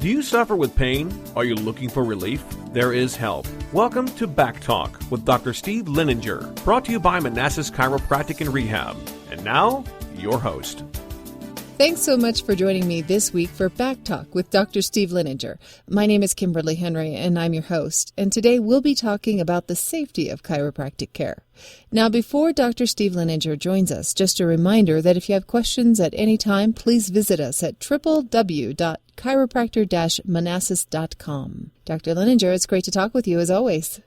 Do you suffer with pain? Are you looking for relief? There is help. Welcome to BackTalk with Dr. Steve Lininger, brought to you by Manassas Chiropractic and Rehab. And now, your host. Thanks so much for joining me this week for BackTalk with Dr. Steve Lininger. My name is Kimberly Henrie, and I'm your host. And today we'll be talking about the safety of chiropractic care. Now, before Dr. Steve Lininger joins us, just a reminder that if you have questions at any time, please visit us at www.chiropractor-manassas.com. Dr. Lininger, it's great to talk with you as always.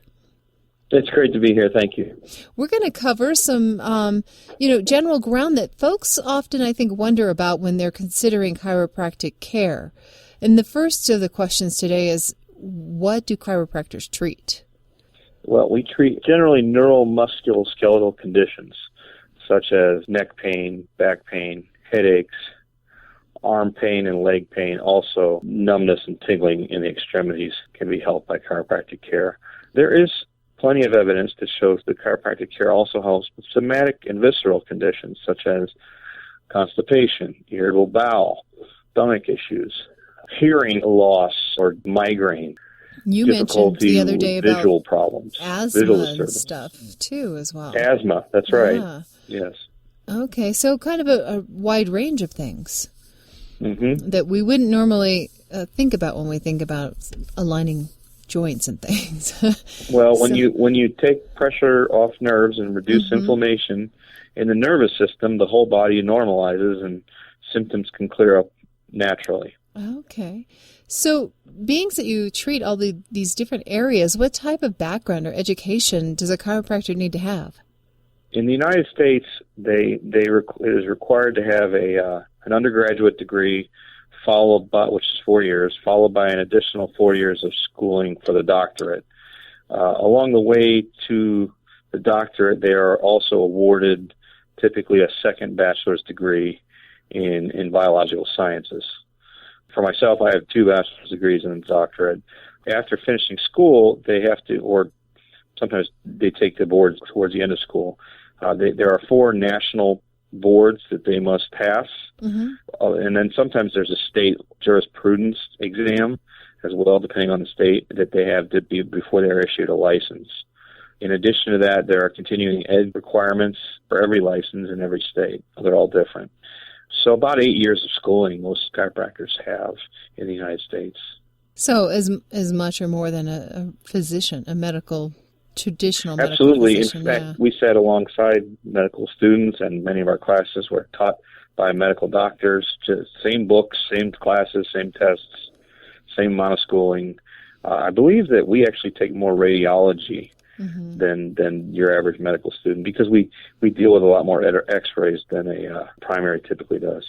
It's great to be here. Thank you. We're going to cover some, general ground that folks often, I think, wonder about when they're considering chiropractic care. And the first of the questions today is, what do chiropractors treat? Well, we treat generally neuromusculoskeletal conditions, such as neck pain, back pain, headaches, arm pain, and leg pain. Also, numbness and tingling in the extremities can be helped by chiropractic care. There is plenty of evidence that shows that chiropractic care also helps with somatic and visceral conditions such as constipation, irritable bowel, stomach issues, hearing loss or migraine. You mentioned the other day about visual problems, asthma and stuff too as well. Asthma, that's right. Yes. Okay, so kind of a wide range of things that we wouldn't normally think about when we think about aligning joints and things. Well, when you take pressure off nerves and reduce inflammation in the nervous system, the whole body normalizes and symptoms can clear up naturally. Okay. So, being that you treat all these different areas, what type of background or education does a chiropractor need to have? In the United States, it is required to have an undergraduate degree, followed by, which is 4 years, followed by an additional 4 years of schooling for the doctorate. Along the way to the doctorate, they are also awarded typically a second bachelor's degree in biological sciences. For myself, I have 2 bachelor's degrees and a doctorate. After finishing school, they have to, or sometimes they take the boards towards the end of school. There are 4 national boards that they must pass, and then sometimes there's a state jurisprudence exam as well, depending on the state, that they have to be before they're issued a license. In addition to that, there are continuing ed requirements for every license in every state. They're all different. So about 8 years of schooling most chiropractors have in the United States. So as much or more than a physician, a traditional medical Absolutely. physician. In fact, we sat alongside medical students, and many of our classes were taught by medical doctors. Just same books, same classes, same tests, same amount of schooling. I believe that we actually take more radiology than your average medical student because we deal with a lot more x-rays than a primary typically does.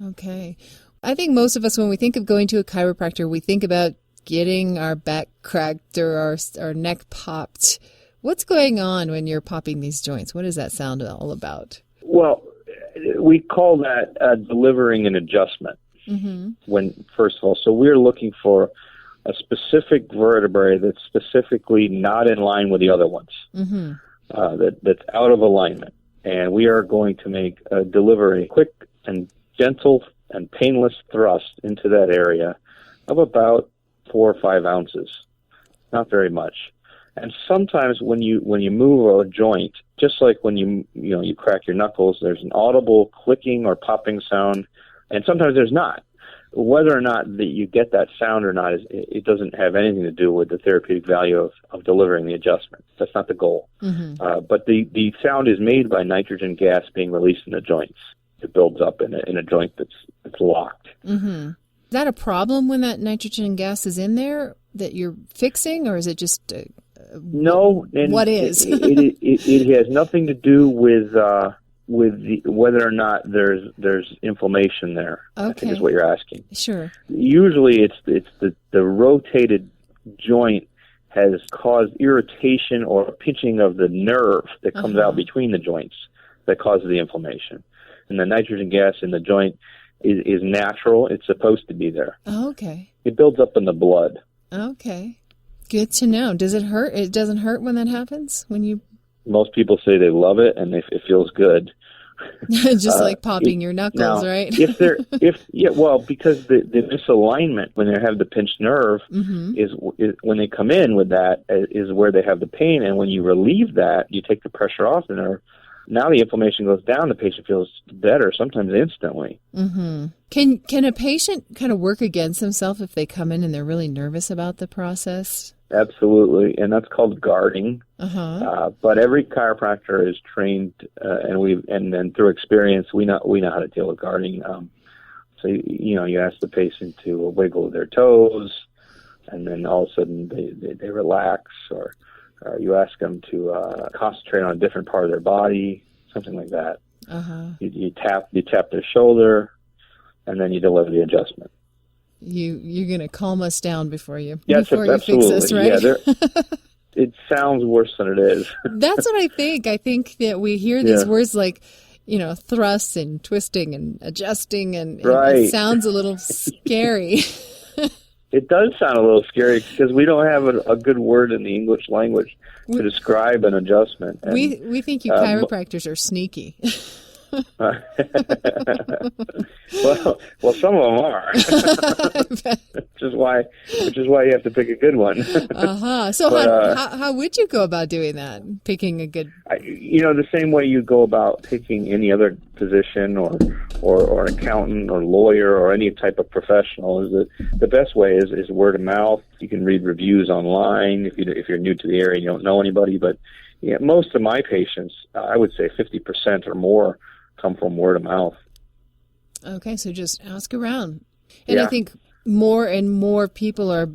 Okay. I think most of us, when we think of going to a chiropractor, we think about getting our back cracked or our neck popped. What's going on when you're popping these joints? What does that sound all about? Well, we call that delivering an adjustment. First of all, so we're looking for a specific vertebrae that's specifically not in line with the other ones, that's out of alignment. And we are going to deliver a quick and gentle and painless thrust into that area of about 4 or 5 ounces, not very much. And sometimes when you move a joint, just like when you crack your knuckles, there's an audible clicking or popping sound, and sometimes there's not. Whether or not that you get that sound or not, it doesn't have anything to do with the therapeutic value of delivering the adjustment. That's not the goal. But the sound is made by nitrogen gas being released in the joints. It builds up in a joint that's locked. Is that a problem when that nitrogen gas is in there that you're fixing, or is it just no? What is? it has nothing to do with whether or not there's inflammation there. Okay. I think is what you're asking. Sure. Usually, it's the rotated joint has caused irritation or pinching of the nerve that comes out between the joints that causes the inflammation. And the nitrogen gas in the joint is natural. It's supposed to be there. Oh, okay. It builds up in the blood. Okay. Good to know. Does it hurt? It doesn't hurt when that happens? When you... Most people say they love it and it feels good. Just like popping your knuckles, now, right? because the misalignment when they have the pinched nerve is when they come in with that is where they have the pain, and when you relieve that, you take the pressure off the nerve. Now the inflammation goes down. The patient feels better, sometimes instantly. Mm-hmm. Can a patient kind of work against themselves if they come in and they're really nervous about the process? Absolutely, and that's called guarding. But every chiropractor is trained, and then through experience, we know how to deal with guarding. So you ask the patient to wiggle their toes, and then all of a sudden they relax, or you ask them to concentrate on a different part of their body, something like that. You tap their shoulder, and then you deliver the adjustment. You're going to calm us down before you fix us, right? Yeah, it sounds worse than it is. That's what I think. I think that we hear these words like, thrust and twisting and adjusting, and it sounds a little scary. It does sound a little scary because we don't have a good word in the English language to describe an adjustment. And, we think you chiropractors are sneaky. Well, some of them are, which is why you have to pick a good one. So, how would you go about doing that? Picking a good, the same way you go about picking any other position or accountant or lawyer or any type of professional. Is that the best way is word of mouth. You can read reviews online if you're new to the area and you don't know anybody. But most of my patients, I would say 50% or more, come from word of mouth. Okay, so just ask around. And I think more and more people are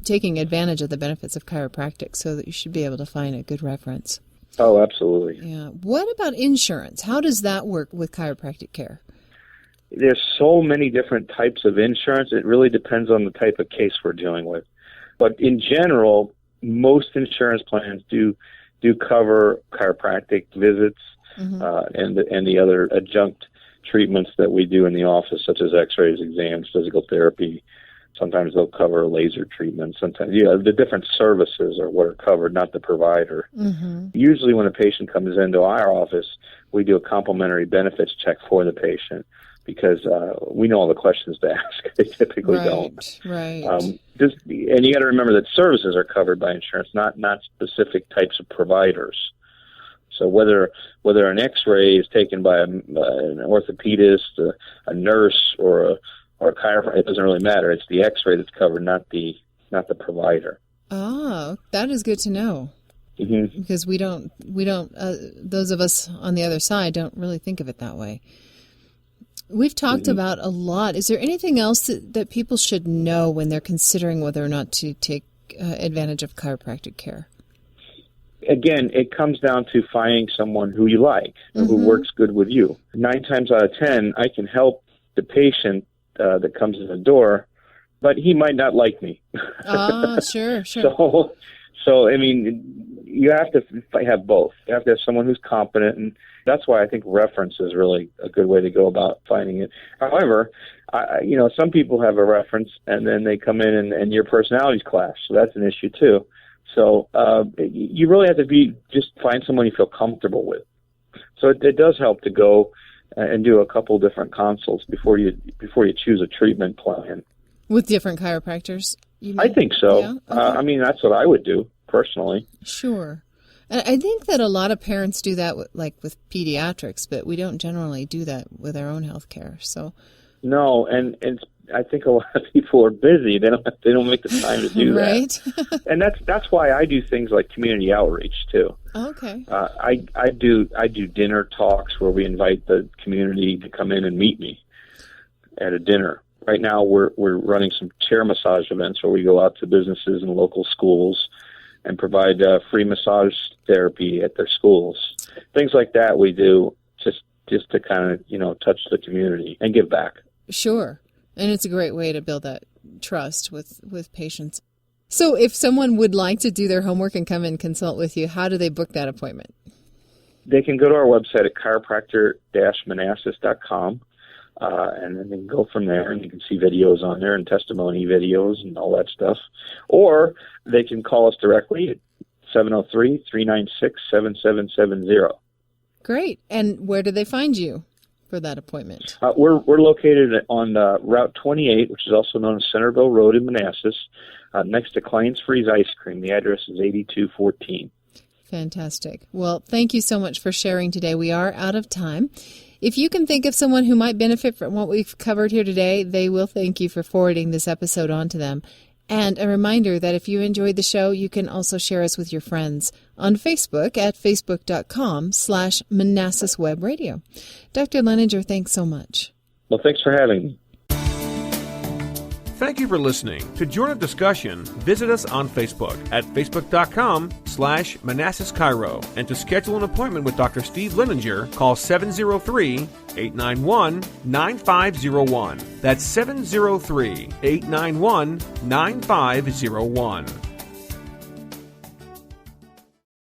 taking advantage of the benefits of chiropractic, so that you should be able to find a good reference. Oh, absolutely. Yeah. What about insurance? How does that work with chiropractic care? There's so many different types of insurance. It really depends on the type of case we're dealing with. But in general, most insurance plans do cover chiropractic visits, and the other adjunct treatments that we do in the office, such as x-rays, exams, physical therapy. Sometimes they'll cover laser treatment. Sometimes, the different services are what are covered, not the provider. Usually when a patient comes into our office, we do a complimentary benefits check for the patient because we know all the questions to ask. They typically don't. Right. And you got to remember that services are covered by insurance, not specific types of providers. So whether an X-ray is taken by an orthopedist, a nurse, or a chiropractor, it doesn't really matter. It's the X-ray that's covered, not the provider. Oh, that is good to know. Because we don't. Those of us on the other side don't really think of it that way. We've talked about a lot. Is there anything else that people should know when they're considering whether or not to take advantage of chiropractic care? Again, it comes down to finding someone who you like, who works good with you. 9 times out of 10, I can help the patient that comes in the door, but he might not like me. Sure. So, I mean, you have to have both. You have to have someone who's competent, and that's why I think reference is really a good way to go about finding it. However, some people have a reference, and then they come in and your personalities clash, so that's an issue too. So you really have to just find someone you feel comfortable with. So it does help to go and do a couple different consults before you choose a treatment plan. With different chiropractors, you mean? I think so. Yeah? Okay. That's what I would do personally. Sure. And I think that a lot of parents do that with pediatrics, but we don't generally do that with our own health care. So no, and I think a lot of people are busy. They don't make the time to do right? that. And that's why I do things like community outreach too. Okay. I do dinner talks where we invite the community to come in and meet me at a dinner. Right now we're running some chair massage events where we go out to businesses and local schools and provide free massage therapy at their schools. Things like that we do just to kind of, touch the community and give back. Sure. And it's a great way to build that trust with patients. So if someone would like to do their homework and come and consult with you, how do they book that appointment? They can go to our website at chiropractor-manassas.com, and then they can go from there, and you can see videos on there and testimony videos and all that stuff. Or they can call us directly at 703-396-7770. Great. And where do they find you for that appointment? We're located on Route 28, which is also known as Centerville Road in Manassas, next to Klein's Freeze Ice Cream. The address is 8214. Fantastic. Well, thank you so much for sharing today. We are out of time. If you can think of someone who might benefit from what we've covered here today, they will thank you for forwarding this episode on to them. And a reminder that if you enjoyed the show, you can also share us with your friends on Facebook at facebook.com/Manassas Web Radio. Dr. Leninger, thanks so much. Well, thanks for having me. Thank you for listening. To join a discussion, visit us on Facebook at facebook.com/Manassas Chiro. And to schedule an appointment with Dr. Steve Leninger, call 703-891-9501. That's 703-891-9501.